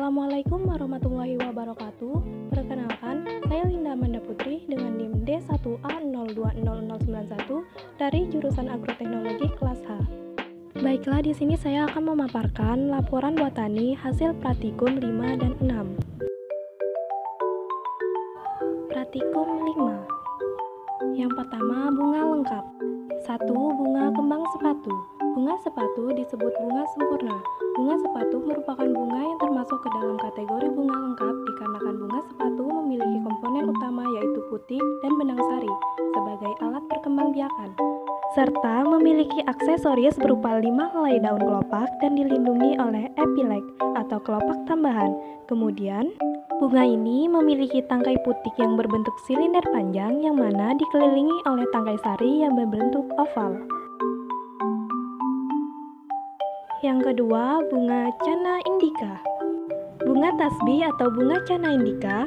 Assalamualaikum warahmatullahi wabarakatuh. Perkenalkan, saya Linda Amanda Putri dengan NIM D1A020091 dari jurusan Agroteknologi kelas H. Baiklah, di sini saya akan memaparkan laporan botani hasil praktikum 5 dan 6. Praktikum 5. Yang pertama, bunga lengkap. 1. Bunga kembang sepatu. Bunga sepatu disebut bunga sempurna. Bunga sepatu merupakan bunga yang termasuk ke dalam kategori bunga lengkap dikarenakan bunga sepatu memiliki komponen utama yaitu putik dan benang sari sebagai alat perkembangbiakan, serta memiliki aksesoris berupa 5 helai daun kelopak dan dilindungi oleh epilek atau kelopak tambahan. Kemudian, bunga ini memiliki tangkai putik yang berbentuk silinder panjang yang mana dikelilingi oleh tangkai sari yang berbentuk oval. Yang kedua, bunga Channa indica. Bunga tasbih atau bunga Channa indica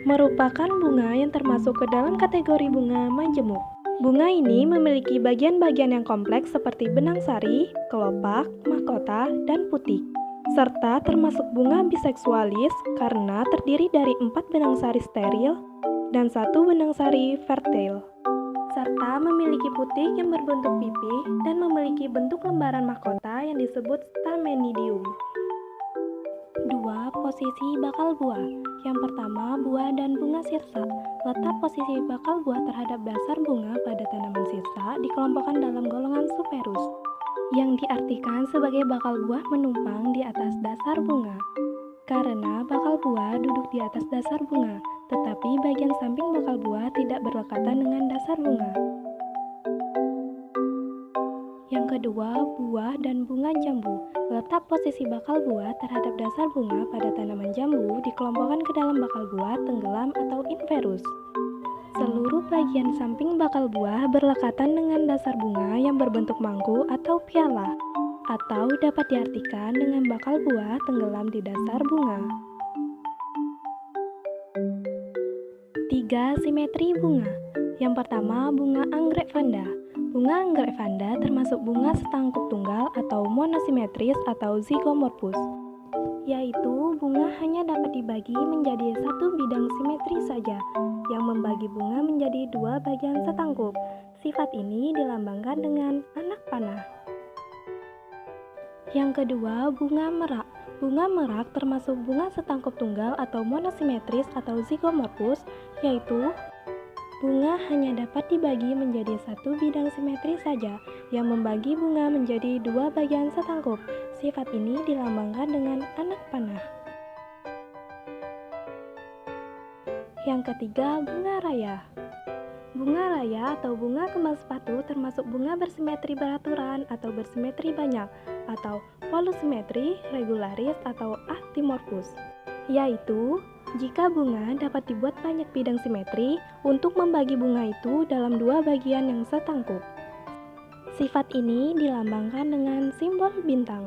merupakan bunga yang termasuk ke dalam kategori bunga majemuk. Bunga ini memiliki bagian-bagian yang kompleks seperti benang sari, kelopak, mahkota, dan putik, serta termasuk bunga biseksualis karena terdiri dari 4 benang sari steril dan 1 benang sari fertile, serta memiliki putik yang berbentuk pipih dan memiliki bentuk lembaran mahkota yang disebut stamenidium. 2. Posisi bakal buah. Yang pertama, buah dan bunga sirsa. Letak posisi bakal buah terhadap dasar bunga pada tanaman sirsa dikelompokkan dalam golongan Superus, yang diartikan sebagai bakal buah menumpang di atas dasar bunga. Karena bakal buah duduk di atas dasar bunga, tetapi bagian samping bakal buah tidak berdekatan dengan dasar bunga. Yang kedua, buah dan bunga jambu. Letak posisi bakal buah terhadap dasar bunga pada tanaman jambu dikelompokkan ke dalam bakal buah tenggelam atau inverus. Seluruh bagian samping bakal buah berdekatan dengan dasar bunga yang berbentuk mangkuk atau piala, atau dapat diartikan dengan bakal buah tenggelam di dasar bunga. 3. Simetri bunga. Yang pertama, bunga anggrek vanda. Bunga anggrek vanda termasuk bunga setangkup tunggal atau monosimetris atau zygomorphous, yaitu bunga hanya dapat dibagi menjadi satu bidang simetri saja, yang membagi bunga menjadi 2 bagian setangkup. Sifat ini dilambangkan dengan anak panah. Yang kedua, bunga merak. Bunga merak termasuk bunga setangkup tunggal atau monosimetris atau zygomorphous, yaitu bunga hanya dapat dibagi menjadi satu bidang simetri saja, yang membagi bunga menjadi 2 bagian setangkup. Sifat ini dilambangkan dengan anak panah. Yang ketiga, bunga raya. Bunga raya atau bunga kembang sepatu termasuk bunga bersimetri beraturan atau bersimetri banyak, atau polusimetri, regularis, atau actinomorphous, yaitu jika bunga dapat dibuat banyak bidang simetri untuk membagi bunga itu dalam 2 bagian yang setangkup. Sifat ini dilambangkan dengan simbol bintang.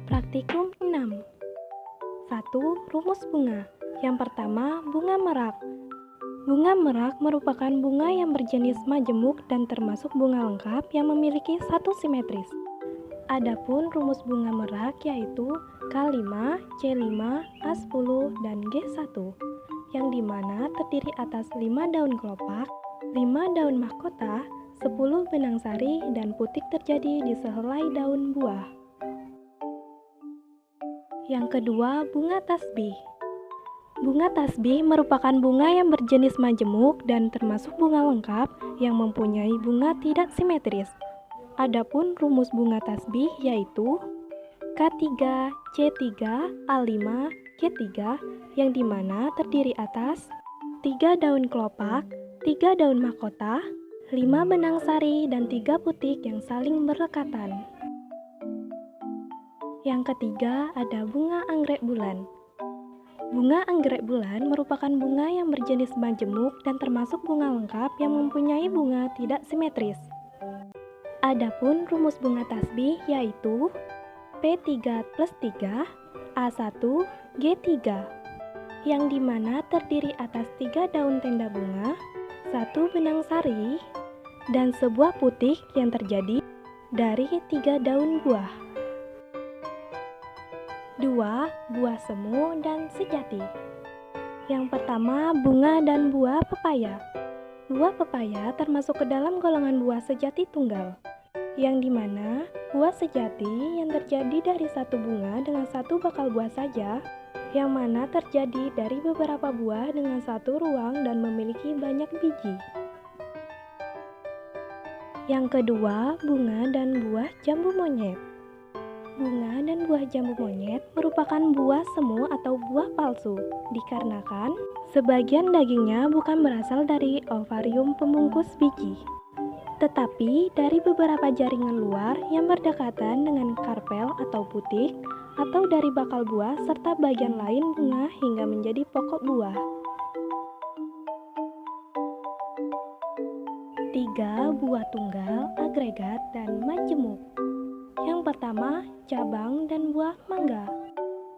Praktikum 6. 1. Rumus bunga. Yang pertama, bunga merak. Bunga merak merupakan bunga yang berjenis majemuk dan termasuk bunga lengkap yang memiliki satu simetris. Adapun rumus bunga merak yaitu K5, C5, A10, dan G1, yang dimana terdiri atas 5 daun kelopak, 5 daun mahkota, 10 benang sari, dan putik terjadi di sehelai daun buah. Yang kedua, bunga tasbih. Bunga tasbih merupakan bunga yang berjenis majemuk dan termasuk bunga lengkap yang mempunyai bunga tidak simetris. Adapun rumus bunga tasbih yaitu K3, C3, A5, G3, yang dimana terdiri atas 3 daun kelopak, 3 daun mahkota, 5 benang sari, dan 3 putik yang saling berdekatan. Yang ketiga, ada bunga anggrek bulan. Bunga anggrek bulan merupakan bunga yang berjenis majemuk dan termasuk bunga lengkap yang mempunyai bunga tidak simetris. Adapun rumus bunga tasbih yaitu P3 plus 3, A1, G3, yang dimana terdiri atas 3 daun tenda bunga, 1 benang sari, dan sebuah putik yang terjadi dari 3 daun buah. 2. Buah semu dan sejati. Yang pertama, bunga dan buah pepaya. Buah pepaya termasuk ke dalam golongan buah sejati tunggal, yang dimana buah sejati yang terjadi dari satu bunga dengan satu bakal buah saja, yang mana terjadi dari beberapa buah dengan satu ruang dan memiliki banyak biji. Yang kedua, bunga dan buah jambu monyet. Bunga dan buah jambu monyet merupakan buah semu atau buah palsu, dikarenakan sebagian dagingnya bukan berasal dari ovarium pembungkus biji, tetapi dari beberapa jaringan luar yang berdekatan dengan karpel atau putik, atau dari bakal buah serta bagian lain bunga hingga menjadi pokok buah. 3. Buah tunggal, agregat, dan majemuk. Yang pertama, cabang dan buah mangga.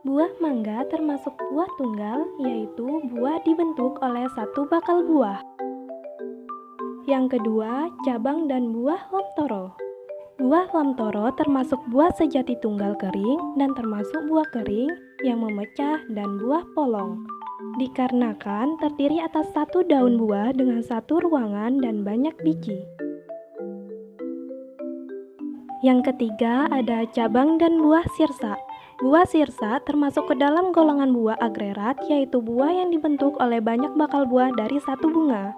Buah mangga termasuk buah tunggal, yaitu buah dibentuk oleh satu bakal buah. Yang kedua, cabang dan buah lamtoro. Buah lamtoro termasuk buah sejati tunggal kering dan termasuk buah kering yang memecah dan buah polong, dikarenakan terdiri atas satu daun buah dengan satu ruangan dan banyak biji. Yang ketiga ada cabang dan buah sirsa. Buah sirsa termasuk ke dalam golongan buah agregat, yaitu buah yang dibentuk oleh banyak bakal buah dari satu bunga.